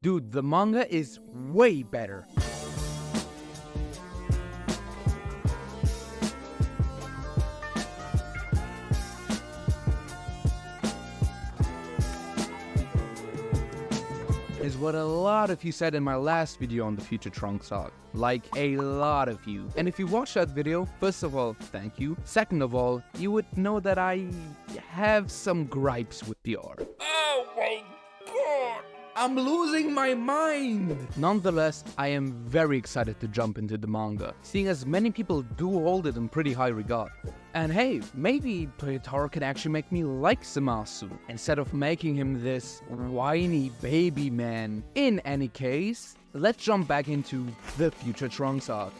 Dude, the manga is way better. Is what a lot of you said in my last video on the Future Trunks arc. Like, a lot of you. And if you watched that video, first of all, thank you. Second of all, you would know that I have some gripes with the art. Oh my god! I'm losing my mind! Nonetheless, I am very excited to jump into the manga, seeing as many people do hold it in pretty high regard. And hey, maybe Toyotaro can actually make me like Zamasu, instead of making him this whiny baby man. In any case, let's jump back into the Future Trunks arc.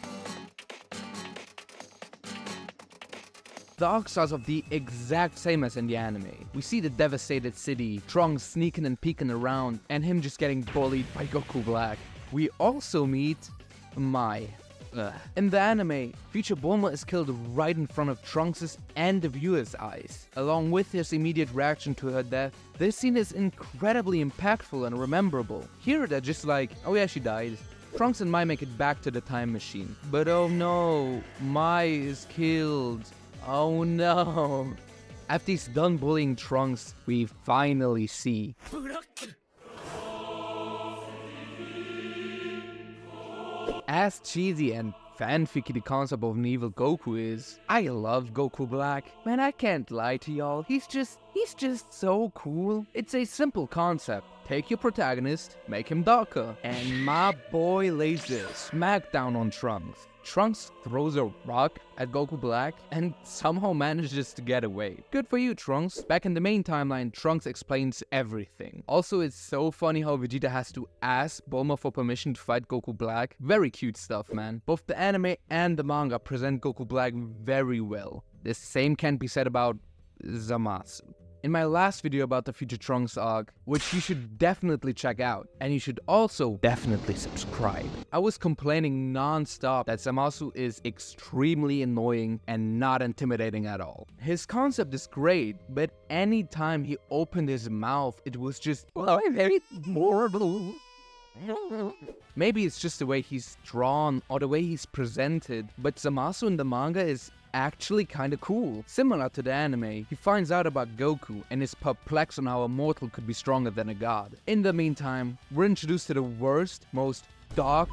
The arc starts off the exact same as in the anime. We see the devastated city, Trunks sneaking and peeking around, and him just getting bullied by Goku Black. We also meet Mai. In the anime, Future Bulma is killed right in front of Trunks' and the viewer's eyes. Along with his immediate reaction to her death, this scene is incredibly impactful and rememberable. Here they're just like, oh yeah, she died. Trunks and Mai make it back to the time machine. But oh no, Mai is killed. Oh no. After he's done bullying Trunks, we finally see as cheesy and fanficky the concept of an evil Goku is, I love Goku Black. Man, I can't lie to y'all, he's just so cool. It's a simple concept. Take your protagonist, make him darker, and my boy lays a smackdown on Trunks. Trunks throws a rock at Goku Black and somehow manages to get away. Good for you, Trunks. Back in the main timeline, Trunks explains everything. Also, it's so funny how Vegeta has to ask Bulma for permission to fight Goku Black. Very cute stuff, man. Both the anime and the manga present Goku Black very well. The same can't be said about Zamasu. In my last video about the Future Trunks arc, which you should definitely check out, and you should also definitely subscribe, I was complaining non-stop that Zamasu is extremely annoying and not intimidating at all. His concept is great, but anytime he opened his mouth, it was just very horrible. Maybe it's just the way he's drawn or the way he's presented, but Zamasu in the manga is actually kinda cool. Similar to the anime, he finds out about Goku and is perplexed on how a mortal could be stronger than a god. In the meantime, we're introduced to the worst, most dark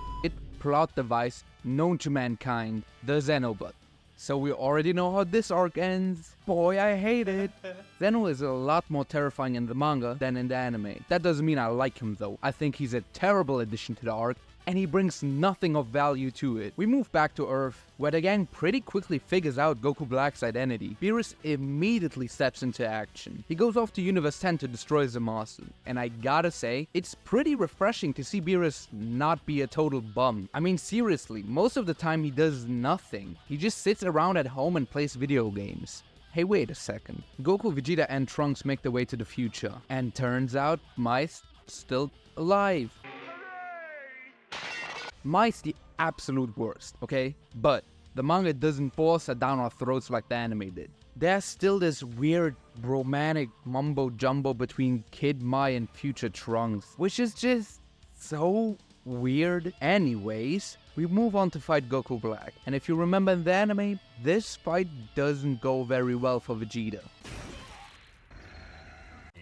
plot device known to mankind, the Xenobot. So we already know how this arc ends. Boy, I hate it. Zeno is a lot more terrifying in the manga than in the anime. That doesn't mean I like him though. I think he's a terrible addition to the arc, and he brings nothing of value to it. We move back to Earth, where the gang pretty quickly figures out Goku Black's identity. Beerus immediately steps into action. He goes off to Universe 10 to destroy Zamasu, and I gotta say, it's pretty refreshing to see Beerus not be a total bum. I mean seriously, most of the time he does nothing. He just sits around at home and plays video games. Hey, wait a second. Goku, Vegeta, and Trunks make their way to the future, and turns out Mai's still alive. Mai's the absolute worst, okay? But the manga doesn't force her down our throats like the anime did. There's still this weird romantic mumbo-jumbo between Kid Mai and Future Trunks, which is just so weird. Anyways, we move on to fight Goku Black. And if you remember in the anime, this fight doesn't go very well for Vegeta.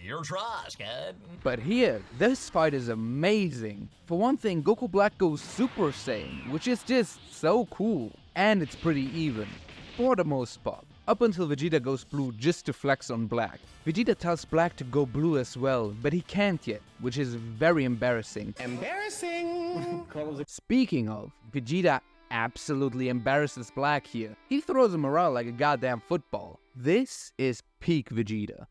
Your trash, kid. But here, this fight is amazing. For one thing, Goku Black goes Super Saiyan, which is just so cool. And it's pretty even, for the most part. Up until Vegeta goes blue just to flex on Black. Vegeta tells Black to go blue as well, but he can't yet, which is very embarrassing. Embarrassing! Speaking of, Vegeta absolutely embarrasses Black here. He throws him around like a goddamn football. This is peak Vegeta.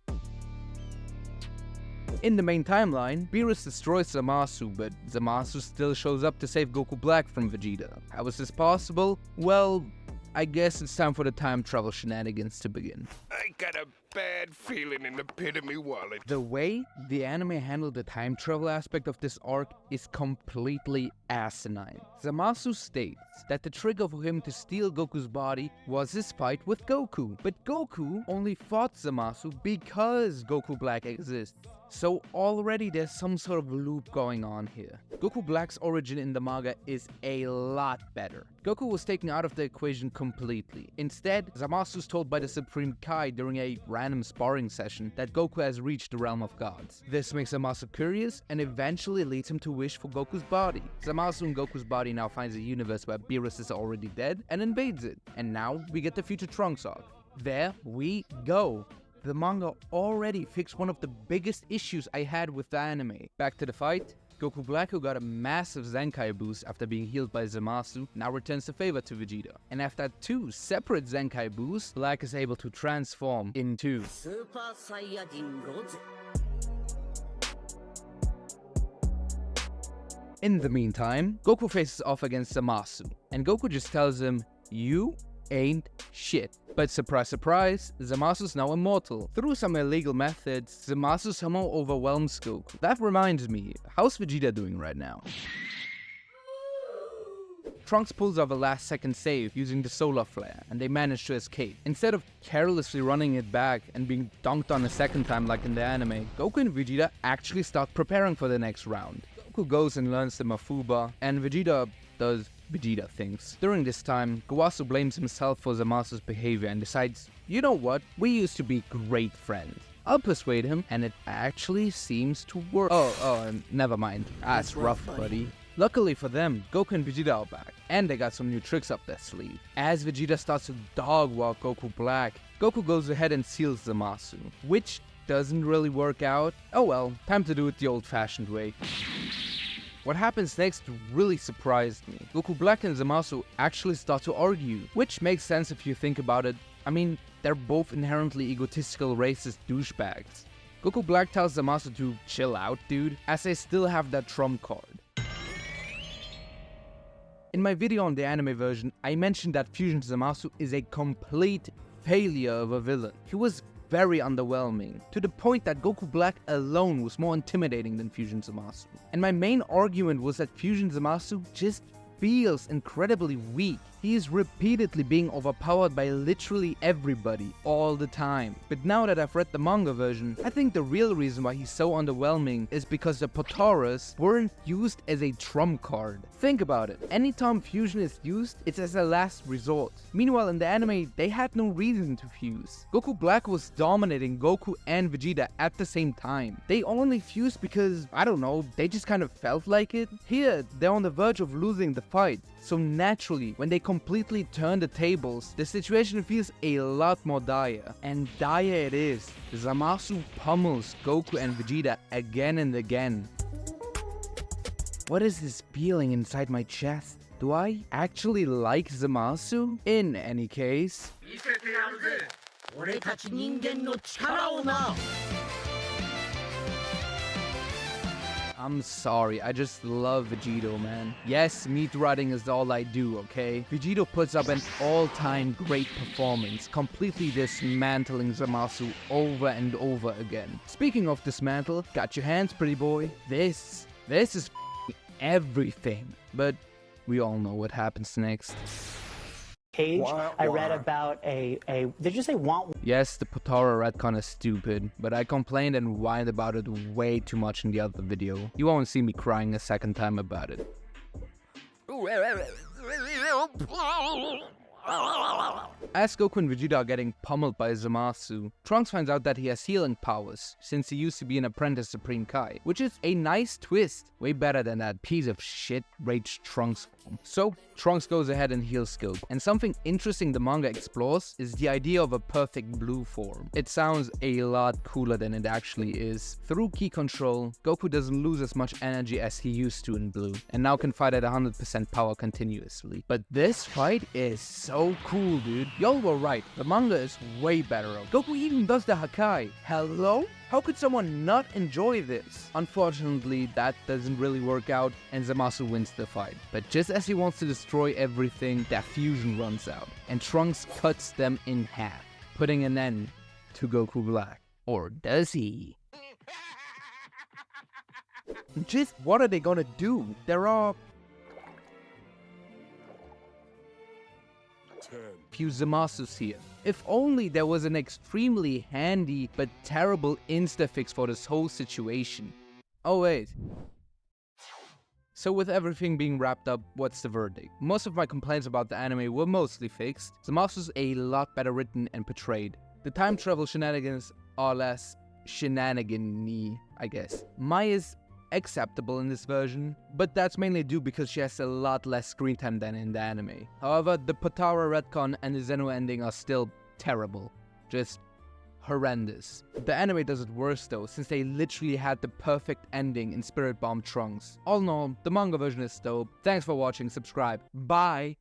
In the main timeline, Beerus destroys Zamasu, but Zamasu still shows up to save Goku Black from Vegeta. How is this possible? Well, I guess it's time for the time travel shenanigans to begin. I got a bad feeling in the pit of me wallet. The way the anime handled the time travel aspect of this arc is completely asinine. Zamasu states that the trigger for him to steal Goku's body was his fight with Goku, but Goku only fought Zamasu because Goku Black exists. So already there's some sort of loop going on here. Goku Black's origin in the manga is a lot better. Goku was taken out of the equation completely. Instead, Zamasu's told by the Supreme Kai during a random sparring session that Goku has reached the realm of gods. This makes Zamasu curious and eventually leads him to wish for Goku's body. Zamasu in Goku's body now finds a universe where Beerus is already dead and invades it. And now we get the future Trunks arc. There we go. The manga already fixed one of the biggest issues I had with the anime. Back to the fight. Goku Black, who got a massive Zenkai boost after being healed by Zamasu, now returns the favor to Vegeta. And after 2 separate Zenkai boosts, Black is able to transform into Super Saiyajin Rose. In the meantime, Goku faces off against Zamasu, and Goku just tells him, "You ain't shit." But surprise surprise, Zamasu's now immortal. Through some illegal methods, Zamasu somehow overwhelms Goku. That reminds me, how's Vegeta doing right now? Trunks pulls off a last second save using the solar flare, and they manage to escape. Instead of carelessly running it back and being dunked on a second time like in the anime, Goku and Vegeta actually start preparing for the next round. Goku goes and learns the Mafuba, and Vegeta does Vegeta things. During this time, Gowasu blames himself for Zamasu's behavior and decides, you know what, we used to be great friends. I'll persuade him, and it actually seems to work. Never mind. That's rough, buddy. Luckily for them, Goku and Vegeta are back, and they got some new tricks up their sleeve. As Vegeta starts to dog walk Goku Black, Goku goes ahead and seals Zamasu, which doesn't really work out. Oh well, time to do it the old-fashioned way. What happens next really surprised me. Goku Black and Zamasu actually start to argue, which makes sense if you think about it. I mean, they're both inherently egotistical racist douchebags. Goku Black tells Zamasu to chill out, dude, as they still have that trump card. In my video on the anime version, I mentioned that Fusion Zamasu is a complete failure of a villain. He was very underwhelming, to the point that Goku Black alone was more intimidating than Fusion Zamasu. And my main argument was that Fusion Zamasu just feels incredibly weak. He is repeatedly being overpowered by literally everybody, all the time. But now that I've read the manga version, I think the real reason why he's so underwhelming is because the Potaras weren't used as a trump card. Think about it, anytime fusion is used, it's as a last resort. Meanwhile in the anime, they had no reason to fuse. Goku Black was dominating Goku and Vegeta at the same time. They only fused because, I don't know, they just kind of felt like it. Here, they're on the verge of losing the fight. So naturally, when they completely turn the tables, the situation feels a lot more dire. And dire it is. Zamasu pummels Goku and Vegeta again and again. What is this feeling inside my chest? Do I actually like Zamasu? In any case... 見せてやるぜ 俺たち人間の力をな I'm sorry, I just love Vegito, man. Yes, meat riding is all I do, okay? Vegito puts up an all-time great performance, completely dismantling Zamasu over and over again. Speaking of dismantle, got your hands, pretty boy? This is everything. But we all know what happens next. Page, I read about did you say want? Yes, the Potara retcon is stupid, but I complained and whined about it way too much in the other video. You won't see me crying a second time about it. As Goku and Vegeta are getting pummeled by Zamasu, Trunks finds out that he has healing powers, since he used to be an apprentice Supreme Kai, which is a nice twist, way better than that piece of shit Rage Trunks form. So, Trunks goes ahead and heals Goku, and something interesting the manga explores is the idea of a perfect blue form. It sounds a lot cooler than it actually is. Through ki control, Goku doesn't lose as much energy as he used to in blue, and now can fight at 100% power continuously. But this fight is so cool, dude. Y'all were right, the manga is way better. Goku even does the Hakai. Hello? How could someone not enjoy this? Unfortunately, that doesn't really work out, and Zamasu wins the fight. But just as he wants to destroy everything, that fusion runs out, and Trunks cuts them in half, putting an end to Goku Black. Or does he? Just what are they gonna do? There are few Zamasus here. If only there was an extremely handy but terrible insta-fix for this whole situation. Oh wait. So with everything being wrapped up, what's the verdict? Most of my complaints about the anime were mostly fixed. The master's a lot better written and portrayed. The time travel shenanigans are less shenanigan-y, I guess. Mai is acceptable in this version, but that's mainly due because she has a lot less screen time than in the anime. However, the Potara retcon and the Zeno ending are still terrible. Just horrendous. The anime does it worse though, since they literally had the perfect ending in Spirit Bomb Trunks. All in all, the manga version is dope. Thanks for watching, subscribe. Bye!